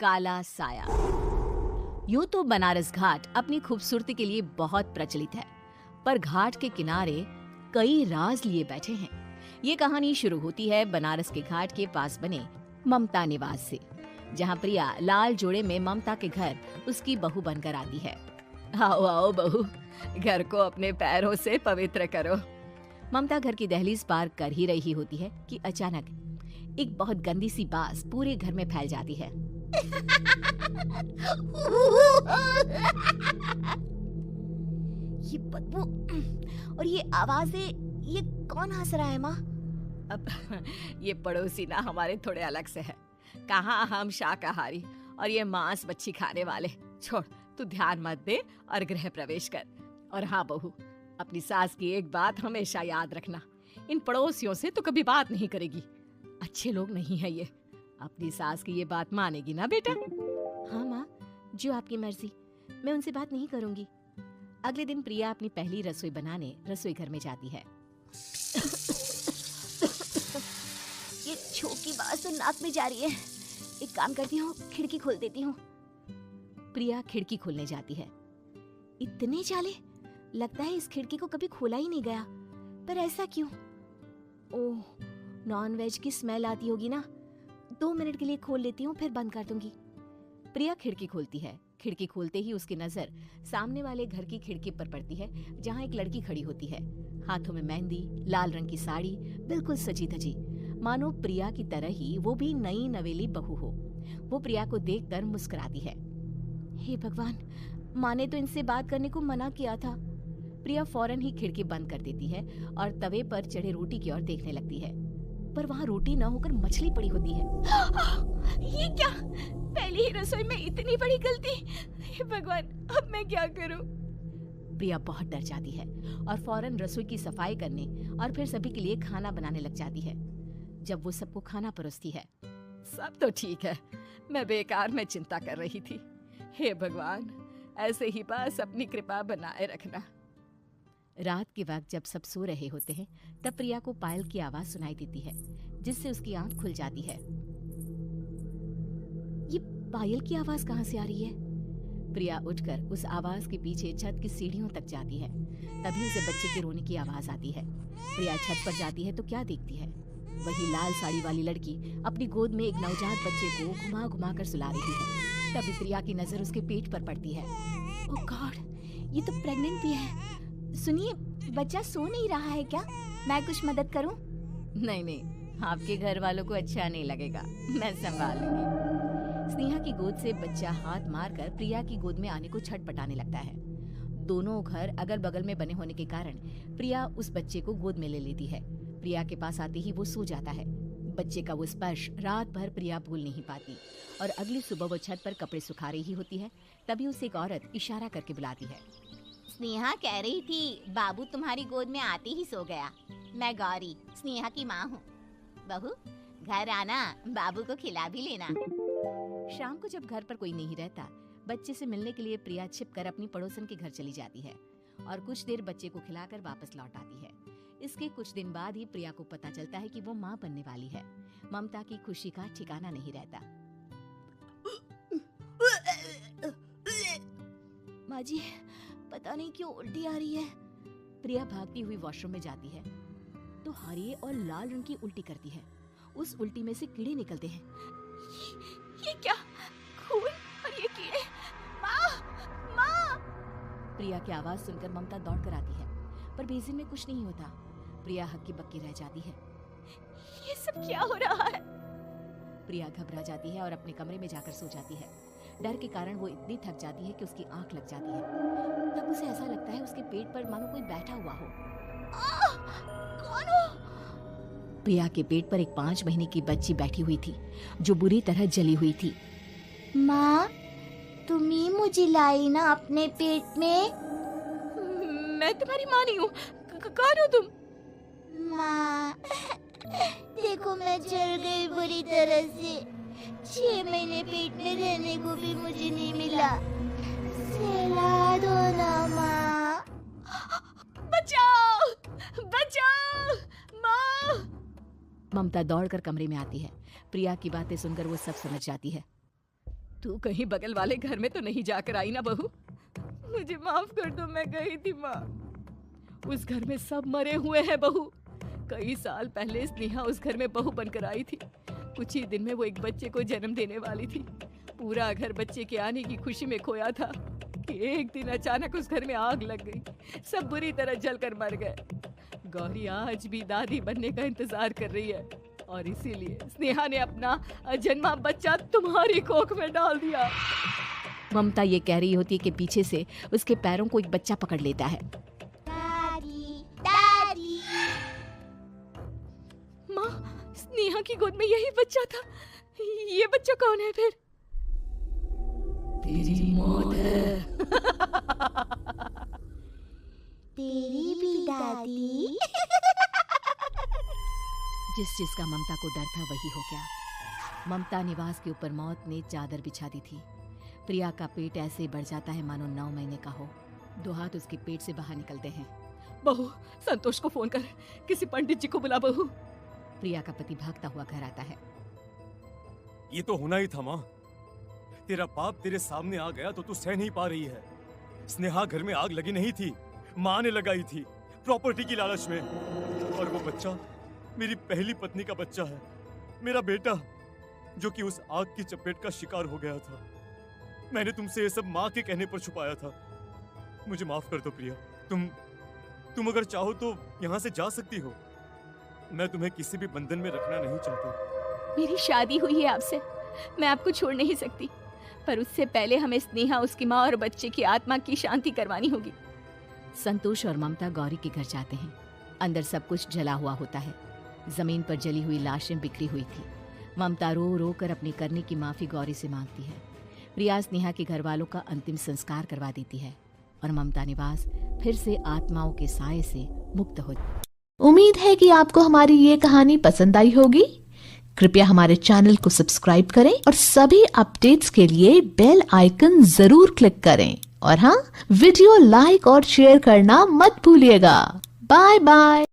काला साया। यूं तो बनारस घाट अपनी खूबसूरती के लिए बहुत प्रचलित है, पर घाट के किनारे कई राज लिए बैठे हैं। ये कहानी शुरू होती है बनारस के घाट के पास बने ममता निवास से, जहाँ प्रिया लाल जोड़े में ममता के घर उसकी बहू बनकर आती है। आओ आओ बहू, घर को अपने पैरों से पवित्र करो। ममता घर की दहलीज पार कर ही रही होती है कि अचानक एक बहुत गंदी सी बास पूरे घर में फैल जाती है। ये बदबू और ये आवाजें, ये कौन हंस रहा है माँ? अब ये पड़ोसी ना हमारे थोड़े अलग से है। कहाँ हम शाकाहारी और ये मांस मच्छी खाने वाले। छोड़, तू ध्यान मत दे और गृह प्रवेश कर। और हाँ बहू, अपनी सास की एक बात हमेशा याद रखना, इन पड़ोसियों से तो कभी बात नहीं करेगी। अच्छे लोग नहीं है ये। अपनी सास की ये बात मानेगी ना बेटा? हाँ माँ, जो आपकी मर्जी, मैं उनसे बात नहीं करूंगी। अगले दिन प्रिया अपनी पहली रसोई बनाने रसोई घर में जाती है। ये छोक की बात तो नाक में जा रही है। एक काम करती हूँ, खिड़की खोल देती हूँ। प्रिया खिड़की खोलने जाती है। इतने जाले, लगता है इस खिड़की को कभी खोला ही नहीं गया। पर ऐसा क्यों? ओह, नॉनवेज की स्मेल आती होगी ना। 2 मिनट के लिए खोल लेती हूँ, फिर बंद कर दूंगी। प्रिया खिड़की खोलती है। खिड़की खोलते ही उसकी नजर सामने वाले घर की खिड़की पर पड़ती है, जहाँ एक लड़की खड़ी होती है। हाथों में मेहंदी, लाल रंग की साड़ी, बिल्कुल सजी धजी, मानो प्रिया की तरह ही वो भी नई नवेली बहू हो। वो प्रिया को देखकर मुस्कुराती है। हे भगवान, माँ ने तो इनसे बात करने को मना किया था। प्रिया फौरन ही खिड़की बंद कर देती है और तवे पर चढ़े रोटी की ओर देखने लगती है, पर वहाँ रोटी न होकर मछली पड़ी होती है। ये क्या? पहली ही रसोई में इतनी बड़ी गलती! हे भगवान, अब मैं क्या करूं? प्रिया बहुत डर जाती है और फौरन रसोई की सफाई करने और फिर सभी के लिए खाना बनाने लग जाती है। जब वो सबको खाना परोसती है, सब तो ठीक है, मैं बेकार में चिंता कर रही थी। हे भगवान, ऐसे ही बस अपनी कृपा बनाए रखना। रात के वक्त जब सब सो रहे होते हैं, तब प्रिया को पायल की आवाज सुनाई देती है, जिससे उसकी आंख खुल जाती है। ये पायल की आवाज कहाँ से आ रही है? प्रिया उठकर उस आवाज के पीछे छत की सीढ़ियों तक जाती है। तभी उसे बच्चे के रोने की आवाज आती है। प्रिया छत पर जाती है तो क्या देखती है? वही लाल साड़ी वाली लड़की अपनी गोद में एक नवजात बच्चे को घुमा घुमा कर सुला रही है। तभी प्रिया की नजर उसके पेट पर पड़ती है। ओह गॉड, ये तो प्रेग्नेंट भी है। सुनिए, बच्चा सो नहीं रहा है क्या? मैं कुछ मदद करूं? नहीं नहीं, आपके घर वालों को अच्छा नहीं लगेगा, मैं संभाल लूंगी। स्नेहा की गोद से बच्चा हाथ मारकर प्रिया की गोद में आने को छटपटाने लगता है। दोनों घर अगल बगल में बने होने के कारण प्रिया उस बच्चे को गोद में ले लेती है। प्रिया के पास आते ही वो सो जाता है। बच्चे का वो स्पर्श रात भर प्रिया भूल नहीं पाती और अगली सुबह वो छत पर कपड़े सुखा रही होती है। तभी उसे एक औरत इशारा करके बुलाती है। स्नेहा कह रही थी बाबू तुम्हारी गोद में आते ही सो गया। मैं गौरी, स्नेहा की माँ हूँ। बहू, घर आना, बाबू को खिला भी लेना। शाम को जब घर पर कोई नहीं रहता, बच्चे से मिलने के लिए प्रिया छिपकर अपनी पड़ोसन के घर चली जाती है और कुछ देर बच्चे को खिलाकर वापस लौट आती है। इसके कुछ दिन बाद ही प्रिया को पता चलता है कि वो माँ बनने वाली है। ममता की खुशी का ठिकाना नहीं रहता। माँ जी, पता नहीं क्यों उल्टी आ रही है। प्रिया भागती हुई वॉशरूम में जाती है तो हरे और लाल रंग की उल्टी करती है। उस उल्टी में से कीड़े निकलते हैं। ये क्या? खून और ये कीड़े! माँ! माँ! प्रिया की आवाज सुनकर ममता दौड़ कर आती है, पर बेसिन में कुछ नहीं होता। प्रिया हक्की बक्की रह जाती है। ये सब क्या हो रहा है? प्रिया घबरा जाती है और अपने कमरे में जाकर सो जाती है। डर के कारण वो इतनी थक जाती है कि उसकी आंख लग जाती है। तब उसे ऐसा लगता है उसके पेट पर मानो कोई बैठा हुआ हो। कौन हो? प्रिया के पेट पर एक 5 महीने की बच्ची बैठी हुई थी, जो बुरी तरह जली हुई थी। माँ, तुम ही मुझे लाई ना अपने पेट में? मैं तुम्हारी माँ नहीं हूँ। कौन हो तुम? माँ, देखो मैं जल गई बुरी तरह से। 6 महीने पेट में रहने को भी मुझे नहीं मिला। सहला दो ना माँ। बचाओ! बचाओ! माँ! ममता दौड़कर कमरे में आती है। प्रिया की बातें सुनकर वो सब समझ जाती है। तू कहीं बगल वाले घर में तो नहीं जाकर आई ना बहू? मुझे माफ कर दो, मैं गई थी माँ। उस घर में सब मरे हुए हैं बहू। कई साल पहले स्नेहा उस घर में बहू बनकर आई थी। कुछ ही दिन में वो एक बच्चे को जन्म देने वाली थी। पूरा घर बच्चे के आने की खुशी में खोया था कि एक दिन अचानक उस घर में आग लग गई। सब बुरी तरह जलकर मर गए। गौरी आज भी दादी बनने का इंतजार कर रही है और इसीलिए स्नेहा ने अपना अजन्मा बच्चा तुम्हारी कोख में डाल दिया। ममता ये कह रही होती है कि पीछे से उसके पैरों को एक बच्चा पकड़ लेता है। दादी, दादी। माँ, स्नेहा की गोद में यही बच्चा था। ये बच्चा कौन है फिर? तेरी मौत है। तेरी भी दादी। जिस चीज का ममता को डर था वही हो गया। ममता निवास के ऊपर मौत ने चादर बिछा दी थी। प्रिया का पेट ऐसे बढ़ जाता है मानो 9 महीने का हो। 2 हाथ उसके पेट से बाहर निकलते हैं। बहू, संतोष को फोन कर, किसी पंडित जी को बुला बहू। प्रिया का पति भागता हुआ घर आता है। ये तो होना ही था माँ। तेरा बाप तेरे सामने आ गया तो तू सह नहीं पा रही है। स्नेहा घर में आग लगी नहीं थी, माँ ने लगाई थी प्रॉपर्टी की लालच में। और वो बच्चा मेरी पहली पत्नी का बच्चा है, मेरा बेटा, जो कि उस आग की चपेट का शिकार हो गया था। मैंने तुमसे ये सब माँ के कहने पर छुपाया था। मुझे माफ कर दो प्रिया। तुम अगर चाहो तो यहाँ से जा सकती हो। मैं तुम्हें किसी भी बंधन में रखना नहीं चाहता। मेरी शादी हुई है आपसे, मैं आपको छोड़ नहीं सकती, पर उससे पहले हमें स्नेहा, उसकी माँ और बच्चे की आत्मा की शांति करवानी होगी। संतोष और ममता गौरी के घर जाते हैं। अंदर सब कुछ जला हुआ होता है। जमीन पर जली हुई लाशें बिखरी हुई थी। ममता रो रो कर अपनी करने की माफी गौरी से मांगती है। प्रिया स्नेहा के घर वालों का अंतिम संस्कार करवा देती है और ममता निवास फिर से आत्माओं के साए से मुक्त हो। उम्मीद है कि आपको हमारी ये कहानी पसंद आई होगी। कृपया हमारे चैनल को सब्सक्राइब करें और सभी अपडेट्स के लिए बेल आइकन जरूर क्लिक करें। और हाँ, वीडियो लाइक और शेयर करना मत भूलिएगा। Bye bye.